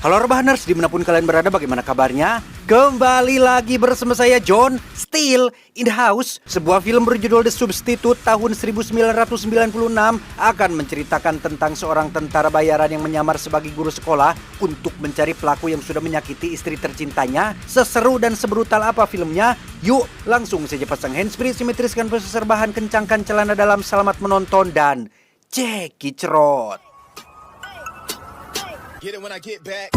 Halo Rebahaners, dimanapun kalian berada, bagaimana kabarnya? Kembali lagi bersama saya John, still in the house. Sebuah film berjudul The Substitute tahun 1996 akan menceritakan tentang seorang tentara bayaran yang menyamar sebagai guru sekolah untuk mencari pelaku yang sudah menyakiti istri tercintanya. Seseru dan sebrutal apa filmnya? Yuk langsung saja pasang handsfree, simetriskan prosesor bahan, kencangkan celana dalam, selamat menonton dan cekicrot. Get it when I get back.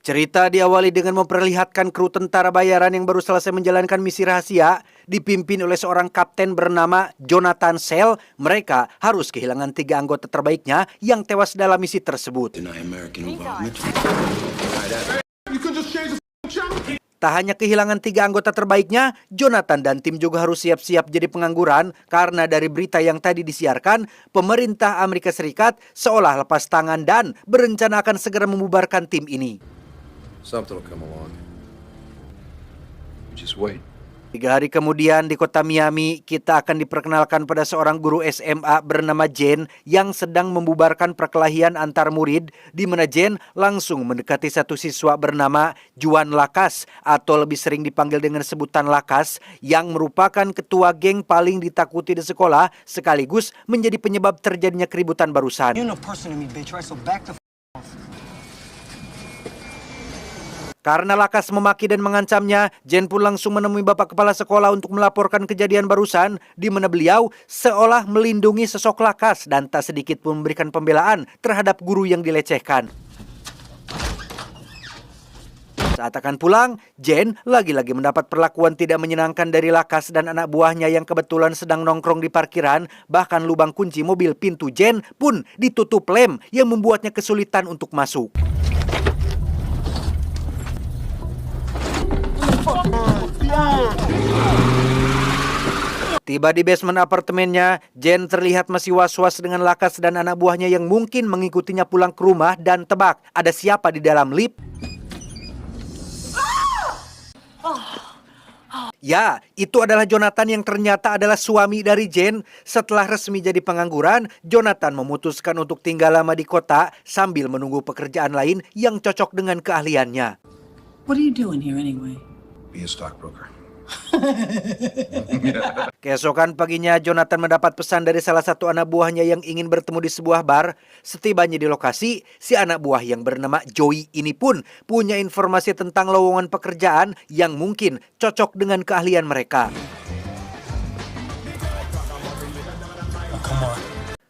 Cerita diawali dengan memperlihatkan kru tentara bayaran yang baru selesai menjalankan misi rahasia dipimpin oleh seorang kapten bernama Jonathan Sell. Mereka harus kehilangan 3 anggota terbaiknya yang tewas dalam misi tersebut. Tak hanya kehilangan 3 anggota terbaiknya, Jonathan dan tim juga harus siap-siap jadi pengangguran karena dari berita yang tadi disiarkan, pemerintah Amerika Serikat seolah lepas tangan dan berencana akan segera membubarkan tim ini. Something will come along. Just wait. 3 hari kemudian di kota Miami, kita akan diperkenalkan pada seorang guru SMA bernama Jane yang sedang membubarkan perkelahian antar murid, di mana Jane langsung mendekati satu siswa bernama Juan Lakas atau lebih sering dipanggil dengan sebutan Lakas, yang merupakan ketua geng paling ditakuti di sekolah sekaligus menjadi penyebab terjadinya keributan barusan. Karena Lakas memaki dan mengancamnya, Jen pun langsung menemui bapak kepala sekolah untuk melaporkan kejadian barusan, di mana beliau seolah melindungi sosok Lakas dan tak sedikit pun memberikan pembelaan terhadap guru yang dilecehkan. Saat akan pulang, Jen lagi-lagi mendapat perlakuan tidak menyenangkan dari Lakas dan anak buahnya yang kebetulan sedang nongkrong di parkiran. Bahkan lubang kunci mobil pintu Jen pun ditutup lem yang membuatnya kesulitan untuk masuk. Tiba di basement apartemennya, Jen terlihat masih was-was dengan Lakas dan anak buahnya yang mungkin mengikutinya pulang ke rumah, dan tebak, ada siapa di dalam lift? Ya, itu adalah Jonathan yang ternyata adalah suami dari Jen. Setelah resmi jadi pengangguran, Jonathan memutuskan untuk tinggal lama di kota sambil menunggu pekerjaan lain yang cocok dengan keahliannya. What are you doing here anyway? Be a stockbroker. Keesokan paginya, Jonathan mendapat pesan dari salah satu anak buahnya yang ingin bertemu di sebuah bar. Setibanya di lokasi, si anak buah yang bernama Joey ini pun punya informasi tentang lowongan pekerjaan yang mungkin cocok dengan keahlian mereka.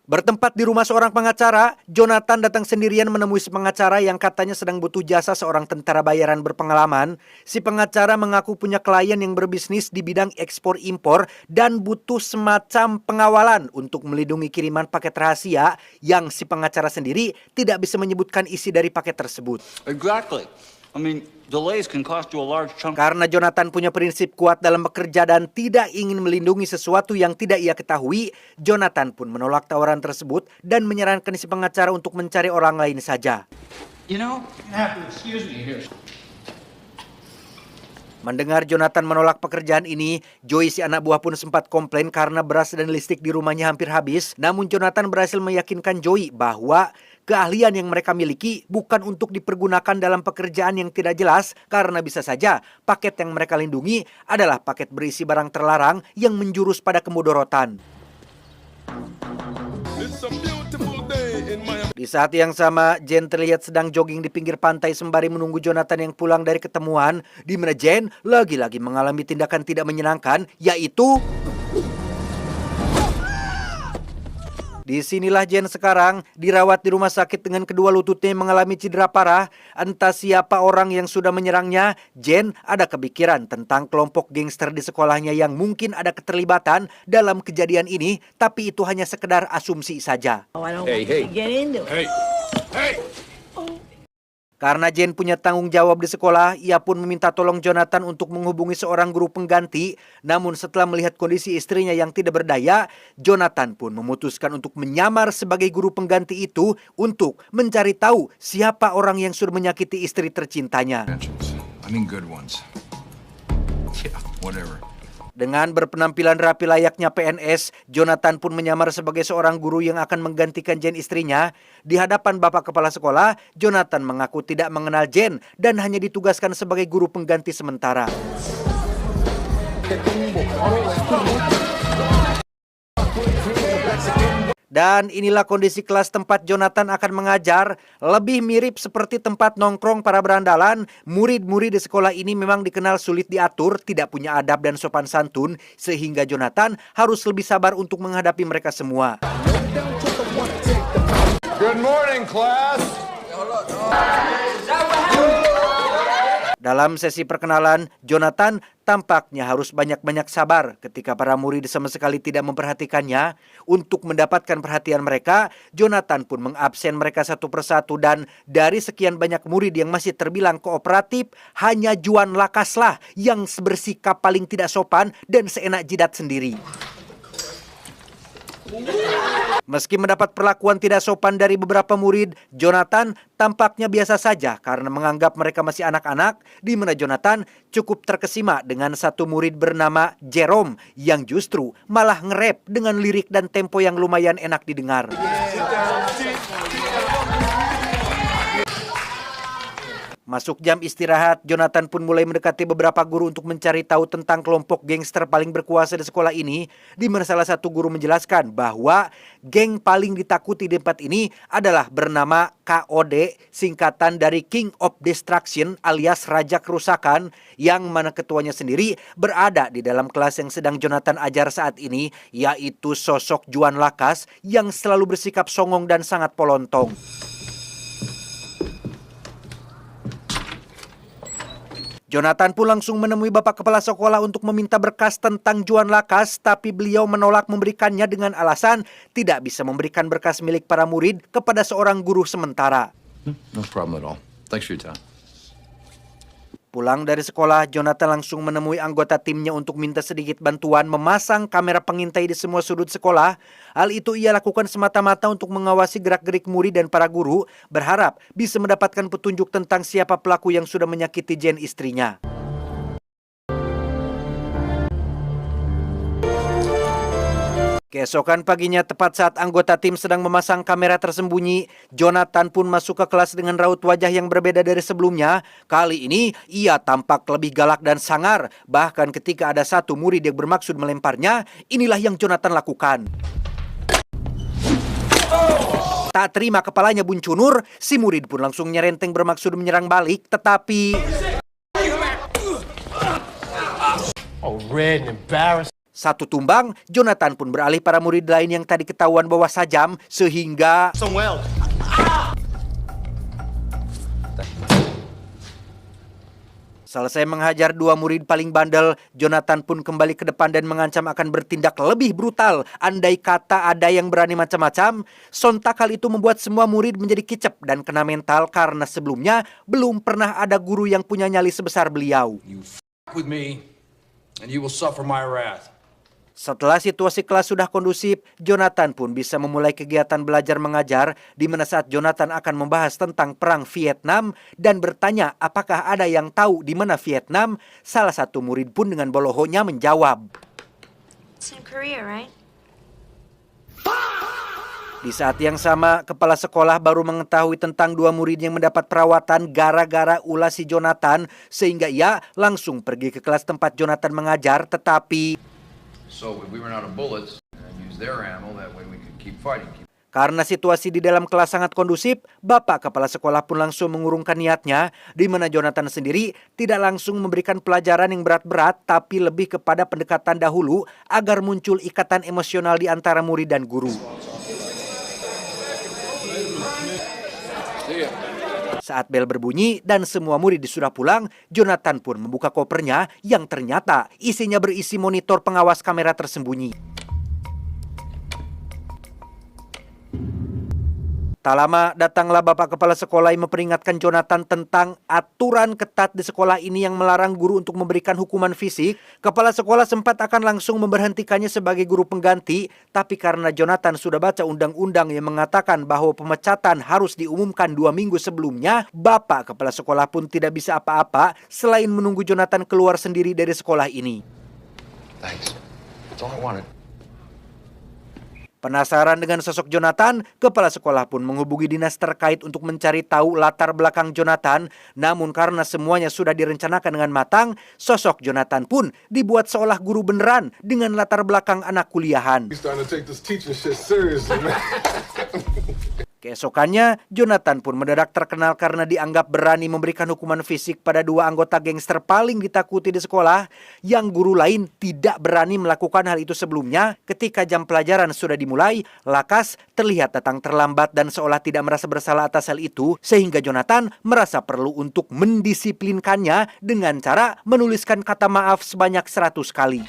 Bertempat di rumah seorang pengacara, Jonathan datang sendirian menemui si pengacara yang katanya sedang butuh jasa seorang tentara bayaran berpengalaman. Si pengacara mengaku punya klien yang berbisnis di bidang ekspor-impor dan butuh semacam pengawalan untuk melindungi kiriman paket rahasia yang si pengacara sendiri tidak bisa menyebutkan isi dari paket tersebut. Exactly. I mean, delays can cost you a large chunk. Karena Jonathan punya prinsip kuat dalam bekerja dan tidak ingin melindungi sesuatu yang tidak ia ketahui, Jonathan pun menolak tawaran tersebut dan menyarankan si pengacara untuk mencari orang lain saja. You know, Mendengar Jonathan menolak pekerjaan ini, Joey si anak buah pun sempat komplain karena beras dan listrik di rumahnya hampir habis. Namun Jonathan berhasil meyakinkan Joey bahwa keahlian yang mereka miliki bukan untuk dipergunakan dalam pekerjaan yang tidak jelas, karena bisa saja paket yang mereka lindungi adalah paket berisi barang terlarang yang menjurus pada kemudorotan. Di saat yang sama, Jen terlihat sedang jogging di pinggir pantai sembari menunggu Jonathan yang pulang dari ketemuan, di mana Jen lagi-lagi mengalami tindakan tidak menyenangkan, yaitu disinilah Jen sekarang dirawat di rumah sakit dengan kedua lututnya yang mengalami cedera parah. Entah siapa orang yang sudah menyerangnya, Jen ada kepikiran tentang kelompok gangster di sekolahnya yang mungkin ada keterlibatan dalam kejadian ini, tapi itu hanya sekedar asumsi saja. Oh, I don't want to get into it. Hey! Karena Jane punya tanggung jawab di sekolah, ia pun meminta tolong Jonathan untuk menghubungi seorang guru pengganti. Namun setelah melihat kondisi istrinya yang tidak berdaya, Jonathan pun memutuskan untuk menyamar sebagai guru pengganti itu untuk mencari tahu siapa orang yang sudah menyakiti istri tercintanya. I mean good ones. Yeah, whatever. Dengan berpenampilan rapi layaknya PNS, Jonathan pun menyamar sebagai seorang guru yang akan menggantikan Jane istrinya. Di hadapan bapak kepala sekolah, Jonathan mengaku tidak mengenal Jane dan hanya ditugaskan sebagai guru pengganti sementara. Dan inilah kondisi kelas tempat Jonathan akan mengajar. Lebih mirip seperti tempat nongkrong para berandalan. Murid-murid di sekolah ini memang dikenal sulit diatur, tidak punya adab dan sopan santun, sehingga Jonathan harus lebih sabar untuk menghadapi mereka semua. Good morning, class. Dalam sesi perkenalan, Jonathan tampaknya harus banyak-banyak sabar ketika para murid sama sekali tidak memperhatikannya. Untuk mendapatkan perhatian mereka, Jonathan pun mengabsen mereka satu persatu dan dari sekian banyak murid yang masih terbilang kooperatif, hanya Juan Lakaslah yang bersikap paling tidak sopan dan seenak jidat sendiri. Meski mendapat perlakuan tidak sopan dari beberapa murid, Jonathan tampaknya biasa saja karena menganggap mereka masih anak-anak, di mana Jonathan cukup terkesima dengan satu murid bernama Jerome yang justru malah nge-rap dengan lirik dan tempo yang lumayan enak didengar. Masuk jam istirahat, Jonathan pun mulai mendekati beberapa guru untuk mencari tahu tentang kelompok gangster paling berkuasa di sekolah ini, di mana salah satu guru menjelaskan bahwa geng paling ditakuti di tempat ini adalah bernama KOD, singkatan dari King of Destruction alias Raja Kerusakan, yang mana ketuanya sendiri berada di dalam kelas yang sedang Jonathan ajar saat ini, yaitu sosok Juan Lakas yang selalu bersikap songong dan sangat polontong. Jonathan pun langsung menemui bapak kepala sekolah untuk meminta berkas tentang Juan Lakas, tapi beliau menolak memberikannya dengan alasan tidak bisa memberikan berkas milik para murid kepada seorang guru sementara. No problem at all. Thanks for your time. Pulang dari sekolah, Jonathan langsung menemui anggota timnya untuk minta sedikit bantuan memasang kamera pengintai di semua sudut sekolah. Hal itu ia lakukan semata-mata untuk mengawasi gerak-gerik murid dan para guru, berharap bisa mendapatkan petunjuk tentang siapa pelaku yang sudah menyakiti Jane istrinya. Keesokan paginya, tepat saat anggota tim sedang memasang kamera tersembunyi, Jonathan pun masuk ke kelas dengan raut wajah yang berbeda dari sebelumnya. Kali ini, ia tampak lebih galak dan sangar. Bahkan ketika ada satu murid yang bermaksud melemparnya, inilah yang Jonathan lakukan. Tak terima kepalanya buncunur, si murid pun langsung nyerenteng bermaksud menyerang balik, tetapi... Oh, red and embarrassed. Satu tumbang, Jonathan pun beralih para murid lain yang tadi ketahuan bawa sajam, sehingga... Selesai menghajar dua murid paling bandel, Jonathan pun kembali ke depan dan mengancam akan bertindak lebih brutal. Andai kata ada yang berani macam-macam, sontak hal itu membuat semua murid menjadi kicep dan kena mental karena sebelumnya belum pernah ada guru yang punya nyali sebesar beliau. You with me, and you will suffer my wrath. Setelah situasi kelas sudah kondusif, Jonathan pun bisa memulai kegiatan belajar mengajar, di mana saat Jonathan akan membahas tentang perang Vietnam dan bertanya apakah ada yang tahu di mana Vietnam, salah satu murid pun dengan bolohonya menjawab. It's in Korea, right? Di saat yang sama, kepala sekolah baru mengetahui tentang dua murid yang mendapat perawatan gara-gara ulah si Jonathan, sehingga ia langsung pergi ke kelas tempat Jonathan mengajar, tetapi... So if we run out of bullets, use their ammo, that way we can keep fighting. Karena situasi di dalam kelas sangat kondusif, bapak kepala sekolah pun langsung mengurungkan niatnya, di mana Jonathan sendiri tidak langsung memberikan pelajaran yang berat-berat, tapi lebih kepada pendekatan dahulu agar muncul ikatan emosional di antara murid dan guru. Saat bel berbunyi dan semua murid sudah pulang, Jonathan pun membuka kopernya yang ternyata isinya berisi monitor pengawas kamera tersembunyi. Tak lama datanglah bapak kepala sekolah yang memperingatkan Jonathan tentang aturan ketat di sekolah ini yang melarang guru untuk memberikan hukuman fisik. Kepala sekolah sempat akan langsung memberhentikannya sebagai guru pengganti, tapi karena Jonathan sudah baca undang-undang yang mengatakan bahwa pemecatan harus diumumkan 2 minggu sebelumnya, bapak kepala sekolah pun tidak bisa apa-apa selain menunggu Jonathan keluar sendiri dari sekolah ini. Thanks. That's all I wanted. Penasaran dengan sosok Jonathan, kepala sekolah pun menghubungi dinas terkait untuk mencari tahu latar belakang Jonathan. Namun karena semuanya sudah direncanakan dengan matang, sosok Jonathan pun dibuat seolah guru beneran dengan latar belakang anak kuliahan. Keesokannya, Jonathan pun mendadak terkenal karena dianggap berani memberikan hukuman fisik pada 2 anggota gangster paling ditakuti di sekolah, yang guru lain tidak berani melakukan hal itu sebelumnya. Ketika jam pelajaran sudah dimulai, Lakas terlihat datang terlambat dan seolah tidak merasa bersalah atas hal itu, sehingga Jonathan merasa perlu untuk mendisiplinkannya dengan cara menuliskan kata maaf sebanyak 100 kali.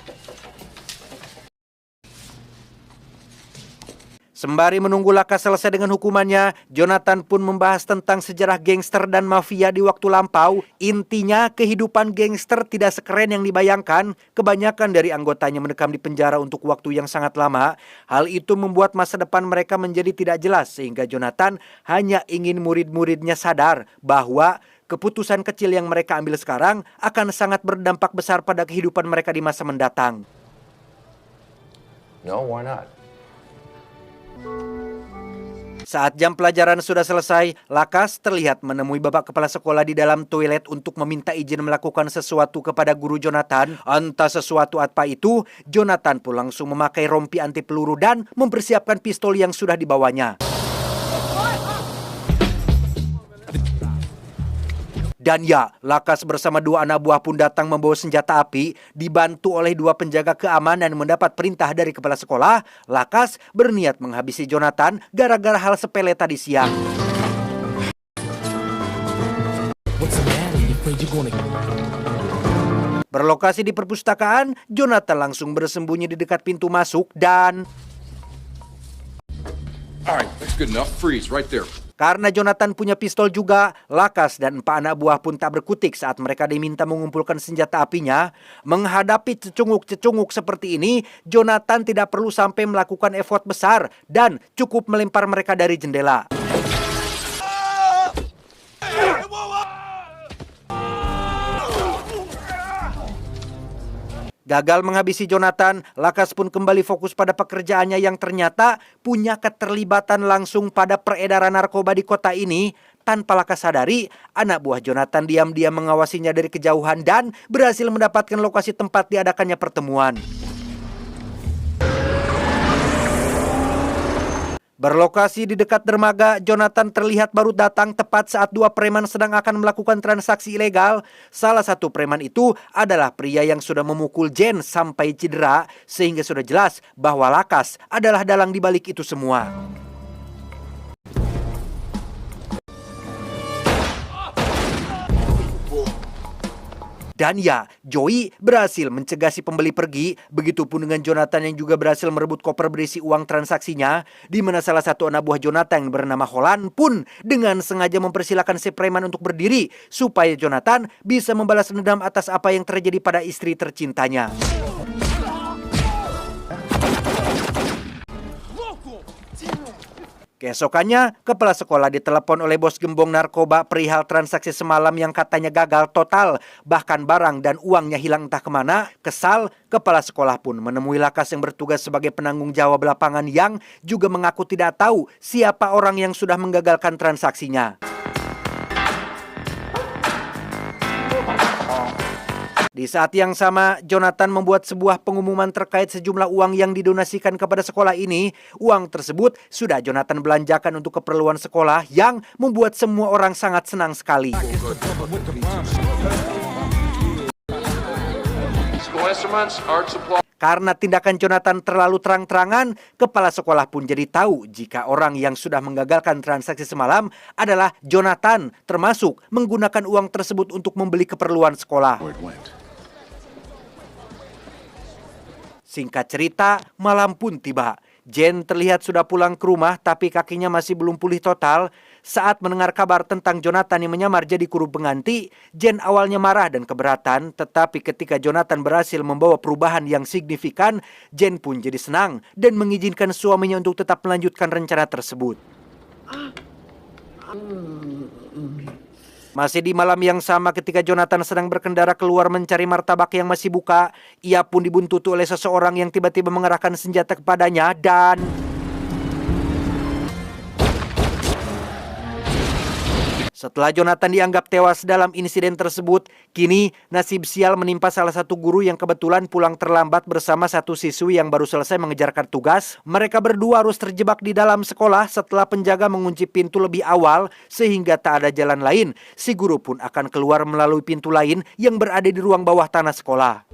Sembari menunggu Lakas selesai dengan hukumannya, Jonathan pun membahas tentang sejarah gangster dan mafia di waktu lampau. Intinya, kehidupan gangster tidak sekeren yang dibayangkan. Kebanyakan dari anggotanya mendekam di penjara untuk waktu yang sangat lama. Hal itu membuat masa depan mereka menjadi tidak jelas, sehingga Jonathan hanya ingin murid-muridnya sadar bahwa keputusan kecil yang mereka ambil sekarang akan sangat berdampak besar pada kehidupan mereka di masa mendatang. No, why not? Saat jam pelajaran sudah selesai, Lakas terlihat menemui bapak kepala sekolah di dalam toilet untuk meminta izin melakukan sesuatu kepada guru Jonathan. Entah sesuatu apa itu, Jonathan pun langsung memakai rompi anti peluru dan mempersiapkan pistol yang sudah dibawanya. Dan ya, Lakas bersama 2 anak buah pun datang membawa senjata api. Dibantu oleh 2 penjaga keamanan mendapat perintah dari kepala sekolah, Lakas berniat menghabisi Jonathan gara-gara hal sepele tadi siang. Berlokasi di perpustakaan, Jonathan langsung bersembunyi di dekat pintu masuk dan... Alright, that's good enough. Freeze right there. Karena Jonathan punya pistol juga, Lakas dan 4 anak buah pun tak berkutik saat mereka diminta mengumpulkan senjata apinya. Menghadapi cecunguk-cecunguk seperti ini, Jonathan tidak perlu sampai melakukan effort besar dan cukup melempar mereka dari jendela. Gagal menghabisi Jonathan, Lakas pun kembali fokus pada pekerjaannya yang ternyata punya keterlibatan langsung pada peredaran narkoba di kota ini. Tanpa Lakas sadari, anak buah Jonathan diam-diam mengawasinya dari kejauhan dan berhasil mendapatkan lokasi tempat diadakannya pertemuan. Berlokasi di dekat dermaga, Jonathan terlihat baru datang tepat saat 2 preman sedang akan melakukan transaksi ilegal. Salah satu preman itu adalah pria yang sudah memukul Jen sampai cedera, sehingga sudah jelas bahwa Lakas adalah dalang di balik itu semua. Dan ya, Joey berhasil mencegah si pembeli pergi. Begitupun dengan Jonathan yang juga berhasil merebut koper berisi uang transaksinya. Di mana salah satu anak buah Jonathan yang bernama Holland pun dengan sengaja mempersilahkan si preman untuk berdiri supaya Jonathan bisa membalas dendam atas apa yang terjadi pada istri tercintanya. Keesokannya, kepala sekolah ditelepon oleh bos gembong narkoba perihal transaksi semalam yang katanya gagal total. Bahkan barang dan uangnya hilang entah kemana. Kesal, kepala sekolah pun menemui Lakas yang bertugas sebagai penanggung jawab lapangan yang juga mengaku tidak tahu siapa orang yang sudah menggagalkan transaksinya. Di saat yang sama, Jonathan membuat sebuah pengumuman terkait sejumlah uang yang didonasikan kepada sekolah ini. Uang tersebut sudah Jonathan belanjakan untuk keperluan sekolah yang membuat semua orang sangat senang sekali. Karena tindakan Jonathan terlalu terang-terangan, kepala sekolah pun jadi tahu jika orang yang sudah menggagalkan transaksi semalam adalah Jonathan, termasuk menggunakan uang tersebut untuk membeli keperluan sekolah. Singkat cerita, malam pun tiba. Jen terlihat sudah pulang ke rumah tapi kakinya masih belum pulih total. Saat mendengar kabar tentang Jonathan yang menyamar jadi guru pengganti, Jen awalnya marah dan keberatan, tetapi ketika Jonathan berhasil membawa perubahan yang signifikan, Jen pun jadi senang dan mengizinkan suaminya untuk tetap melanjutkan rencana tersebut. Masih di malam yang sama ketika Jonathan sedang berkendara keluar mencari martabak yang masih buka, ia pun dibuntuti oleh seseorang yang tiba-tiba mengerahkan senjata kepadanya dan... Setelah Jonathan dianggap tewas dalam insiden tersebut, kini nasib sial menimpa salah satu guru yang kebetulan pulang terlambat bersama satu siswi yang baru selesai mengejarkan tugas. Mereka berdua harus terjebak di dalam sekolah setelah penjaga mengunci pintu lebih awal sehingga tak ada jalan lain. Si guru pun akan keluar melalui pintu lain yang berada di ruang bawah tanah sekolah.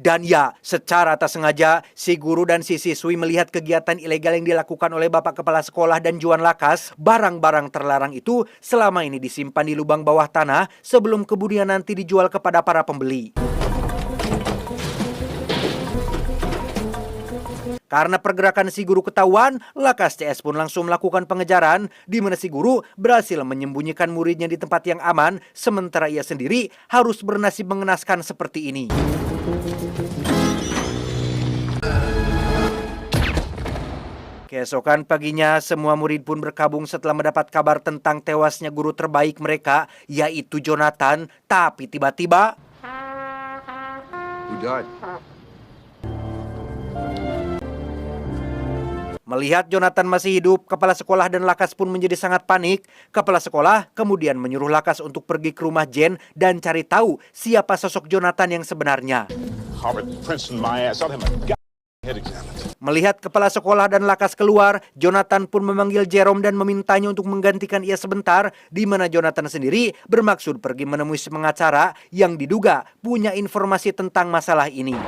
Dan ya, secara tak sengaja, si guru dan si siswi melihat kegiatan ilegal yang dilakukan oleh Bapak Kepala Sekolah dan Juan Lakas. Barang-barang terlarang itu selama ini disimpan di lubang bawah tanah sebelum kemudian nanti dijual kepada para pembeli. Karena pergerakan si guru ketahuan, Lakas CS pun langsung melakukan pengejaran, di mana si guru berhasil menyembunyikan muridnya di tempat yang aman, sementara ia sendiri harus bernasib mengenaskan seperti ini. Keesokan paginya, semua murid pun berkabung setelah mendapat kabar tentang tewasnya guru terbaik mereka, yaitu Jonathan. Tapi tiba-tiba... Who died? Melihat Jonathan masih hidup, kepala sekolah dan Lakas pun menjadi sangat panik. Kepala sekolah kemudian menyuruh Lakas untuk pergi ke rumah Jen dan cari tahu siapa sosok Jonathan yang sebenarnya. Melihat kepala sekolah dan Lakas keluar, Jonathan pun memanggil Jerome dan memintanya untuk menggantikan ia sebentar, di mana Jonathan sendiri bermaksud pergi menemui si pengacara yang diduga punya informasi tentang masalah ini.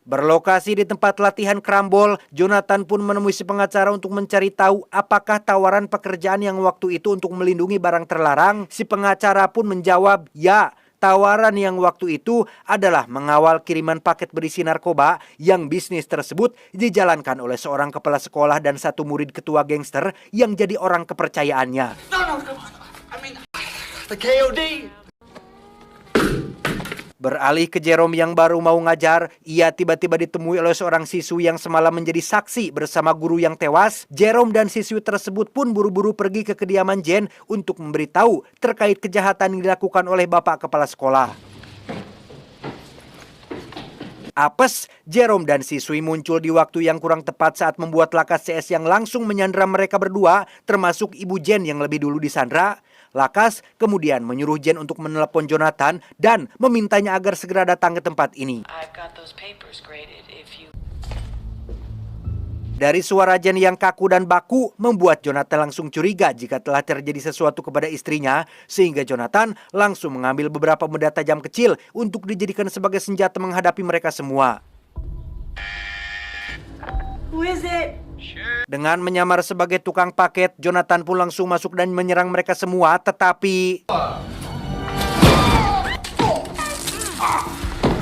Berlokasi di tempat latihan kerambol, Jonathan pun menemui si pengacara untuk mencari tahu apakah tawaran pekerjaan yang waktu itu untuk melindungi barang terlarang. Si pengacara pun menjawab, ya, tawaran yang waktu itu adalah mengawal kiriman paket berisi narkoba yang bisnis tersebut dijalankan oleh seorang kepala sekolah dan satu murid ketua gangster yang jadi orang kepercayaannya. The KOD. Beralih ke Jerome yang baru mau ngajar, ia tiba-tiba ditemui oleh seorang siswi yang semalam menjadi saksi bersama guru yang tewas. Jerome dan siswi tersebut pun buru-buru pergi ke kediaman Jen untuk memberitahu terkait kejahatan yang dilakukan oleh Bapak Kepala Sekolah. Apes, Jerome dan siswi muncul di waktu yang kurang tepat saat membuat Lakas CS yang langsung menyandra mereka berdua, termasuk ibu Jen yang lebih dulu disandra. Lakas kemudian menyuruh Jen untuk menelepon Jonathan dan memintanya agar segera datang ke tempat ini. Dari suara Jen yang kaku dan baku membuat Jonathan langsung curiga jika telah terjadi sesuatu kepada istrinya, sehingga Jonathan langsung mengambil beberapa benda tajam kecil untuk dijadikan sebagai senjata menghadapi mereka semua. Who is it? Dengan menyamar sebagai tukang paket, Jonathan pun langsung masuk dan menyerang mereka semua, tetapi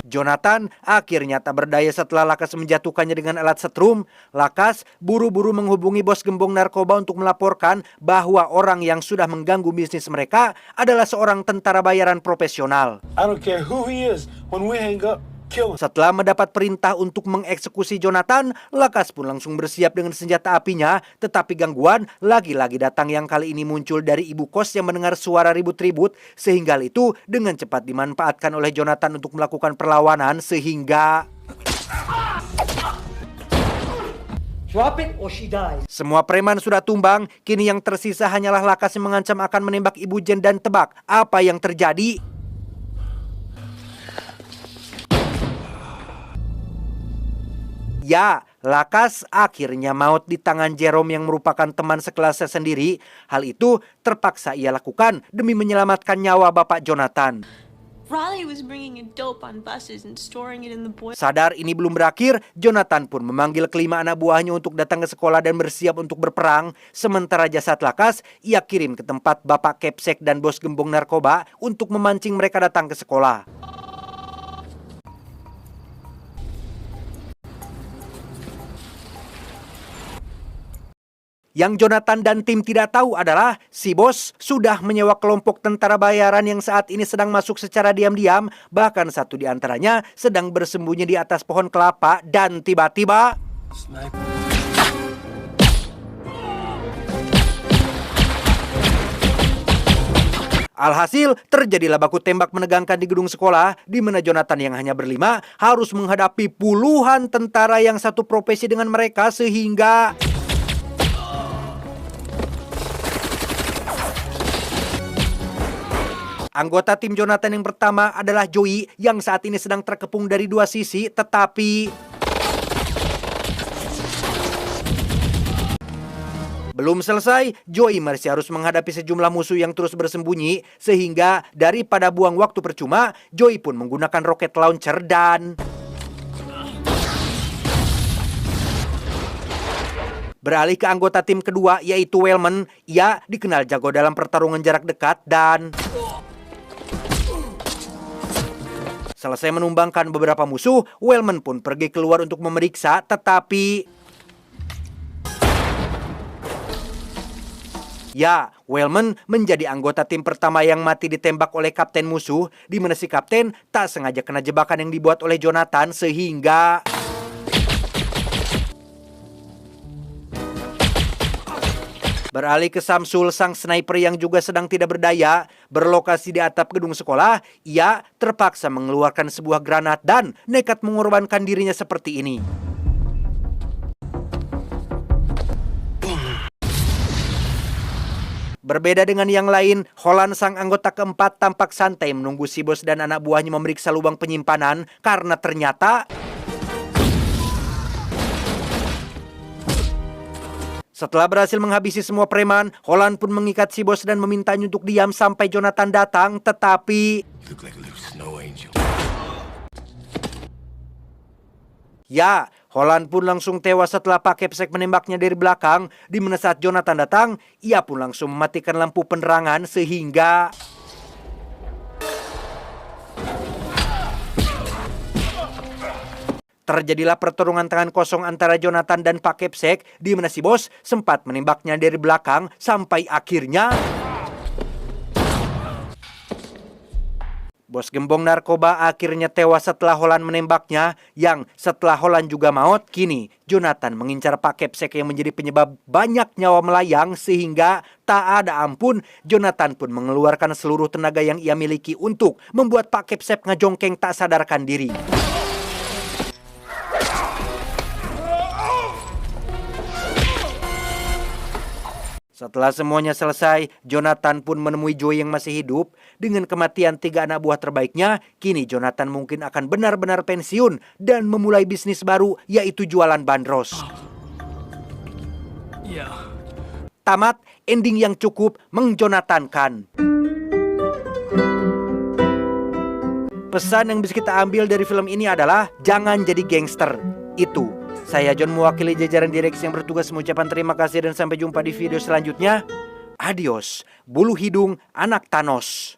Jonathan akhirnya tak berdaya setelah Lakas menjatuhkannya dengan alat setrum. Lakas buru-buru menghubungi bos gembong narkoba untuk melaporkan bahwa orang yang sudah mengganggu bisnis mereka adalah seorang tentara bayaran profesional. I don't care who he is. When we hang up, kill him. Setelah mendapat perintah untuk mengeksekusi Jonathan, Lakas pun langsung bersiap dengan senjata apinya, tetapi gangguan lagi-lagi datang yang kali ini muncul dari ibu kos yang mendengar suara ribut-ribut, sehingga hal itu dengan cepat dimanfaatkan oleh Jonathan untuk melakukan perlawanan sehingga Drop it or she dies. semua preman sudah tumbang. Kini yang tersisa hanyalah Lakas yang mengancam akan menembak ibu Jen dan tebak apa yang terjadi. Ya, Lakas akhirnya maut di tangan Jerome yang merupakan teman sekelasnya sendiri. Hal itu terpaksa ia lakukan demi menyelamatkan nyawa Bapak Jonathan. Riley was bringing in dope on buses and storing it in the boiler. Sadar ini belum berakhir, Jonathan pun memanggil kelima anak buahnya untuk datang ke sekolah dan bersiap untuk berperang. Sementara jasad Lakas, ia kirim ke tempat Bapak Kepsek dan bos gembong narkoba untuk memancing mereka datang ke sekolah. Yang Jonathan dan tim tidak tahu adalah si bos sudah menyewa kelompok tentara bayaran yang saat ini sedang masuk secara diam-diam. Bahkan satu di antaranya sedang bersembunyi di atas pohon kelapa dan tiba-tiba alhasil terjadilah baku tembak menegangkan di gedung sekolah di mana Jonathan yang hanya berlima harus menghadapi puluhan tentara yang satu profesi dengan mereka sehingga anggota tim Jonathan yang pertama adalah Joey yang saat ini sedang terkepung dari dua sisi, tetapi belum selesai, Joey masih harus menghadapi sejumlah musuh yang terus bersembunyi, sehingga daripada buang waktu percuma, Joey pun menggunakan rocket launcher dan beralih ke anggota tim kedua yaitu Wellman. Ia dikenal jago dalam pertarungan jarak dekat dan selesai menumbangkan beberapa musuh, Wellman pun pergi keluar untuk memeriksa, tetapi ya, Wellman menjadi anggota tim pertama yang mati ditembak oleh kapten musuh, di mana si kapten tak sengaja kena jebakan yang dibuat oleh Jonathan sehingga beralih ke Samsul, sang sniper yang juga sedang tidak berdaya, berlokasi di atap gedung sekolah. Ia terpaksa mengeluarkan sebuah granat dan nekat mengorbankan dirinya seperti ini. Berbeda dengan yang lain, Holland sang anggota keempat tampak santai menunggu si bos dan anak buahnya memeriksa lubang penyimpanan karena ternyata setelah berhasil menghabisi semua preman, Holland pun mengikat si bos dan memintanya untuk diam sampai Jonathan datang, tetapi ya, Holland pun langsung tewas setelah Pak Kepsek menembaknya dari belakang, di mana saat Jonathan datang, ia pun langsung mematikan lampu penerangan sehingga terjadilah pertarungan tangan kosong antara Jonathan dan Pak Kepsek, di mana si bos sempat menembaknya dari belakang sampai akhirnya bos gembong narkoba akhirnya tewas setelah Holland menembaknya. Yang setelah Holland juga maut, kini Jonathan mengincar Pak Kepsek yang menjadi penyebab banyak nyawa melayang sehingga tak ada ampun. Jonathan pun mengeluarkan seluruh tenaga yang ia miliki untuk membuat Pak Kepsek ngejongkeng tak sadarkan diri. Setelah semuanya selesai, Jonathan pun menemui Joey yang masih hidup. Dengan kematian 3 anak buah terbaiknya, kini Jonathan mungkin akan benar-benar pensiun dan memulai bisnis baru, yaitu jualan bandros. Tamat, ending yang cukup menjonathankan. Pesan yang bisa kita ambil dari film ini adalah jangan jadi gangster. Itu. Saya John mewakili jajaran direksi yang bertugas mengucapkan terima kasih dan sampai jumpa di video selanjutnya. Adios, bulu hidung anak Thanos.